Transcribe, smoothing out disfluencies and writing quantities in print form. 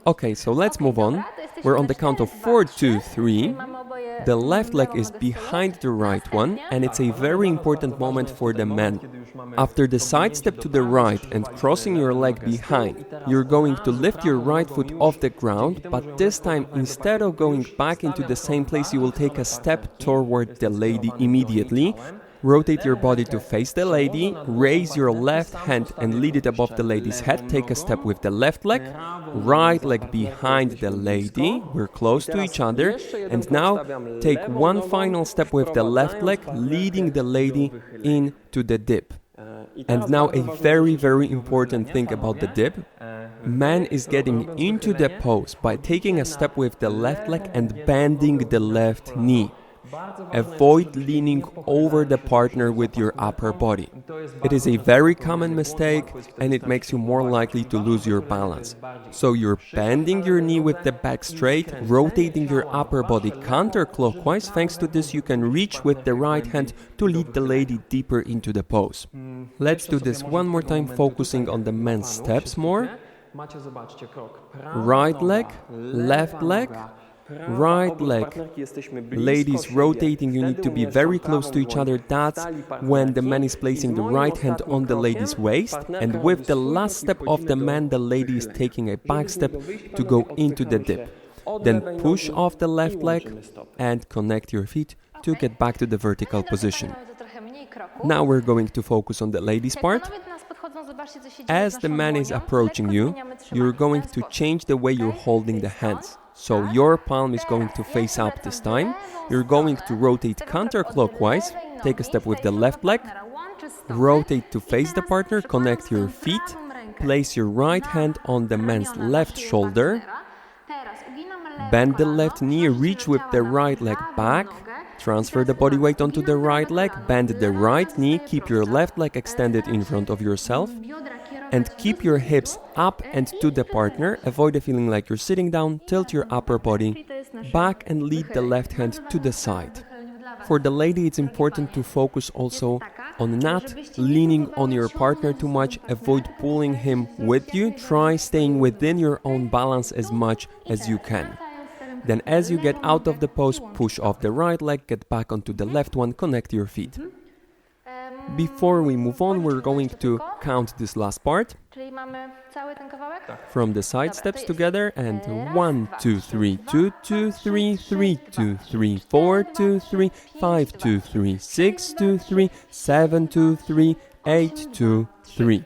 Okay, so let's move on. We're on the count of 4, 2, 3. The left leg is behind the right one, and it's a very important moment for the men. After the side step to the right and crossing your leg behind, you're going to lift your right foot off the ground, but this time, instead of going back into the same place, you will take a step toward the lady immediately. Rotate your body to face the lady, raise your left hand and lead it above the lady's head, take a step with the left leg, right leg behind the lady, we're close to each other, and now take one final step with the left leg, leading the lady into the dip. And now a very, very important thing about the dip, man is getting into the pose by taking a step with the left leg and bending the left knee. Avoid leaning over the partner with your upper body. It is a very common mistake and it makes you more likely to lose your balance. So you're bending your knee with the back straight, rotating your upper body counterclockwise. Thanks to this, you can reach with the right hand to lead the lady deeper into the pose. Let's do this one more time, focusing on the men's steps more. Right leg, left leg, right leg. Ladies rotating, you need to be very close to each other. That's when the man is placing the right hand on the lady's waist, and with the last step of the man, the lady is taking a back step to go into the dip. Then push off the left leg and connect your feet to get back to the vertical position. Now we're going to focus on the lady's part. As the man is approaching you, you're going to change the way you're holding the hands. So your palm is going to face up this time. You're going to rotate counterclockwise, take a step with the left leg, rotate to face the partner, connect your feet, place your right hand on the man's left shoulder, bend the left knee, reach with the right leg back, transfer the body weight onto the right leg, bend the right knee, keep your left leg extended in front of yourself, and keep your hips up and to the partner. Avoid the feeling like you're sitting down. Tilt your upper body back and lead the left hand to the side. For the lady, it's important to focus also on not leaning on your partner too much. Avoid pulling him with you. Try staying within your own balance as much as you can. Then as you get out of the pose, push off the right leg, get back onto the left one, connect your feet. Before we move on, we're going to count this last part from the side steps together, and 1, 2, 3, 2, 2, 3, 3, 2, 3, 4, 2, 3, 5, 2, 3, 6, 2, 3, 7, 2, 3, 8, 2, 3.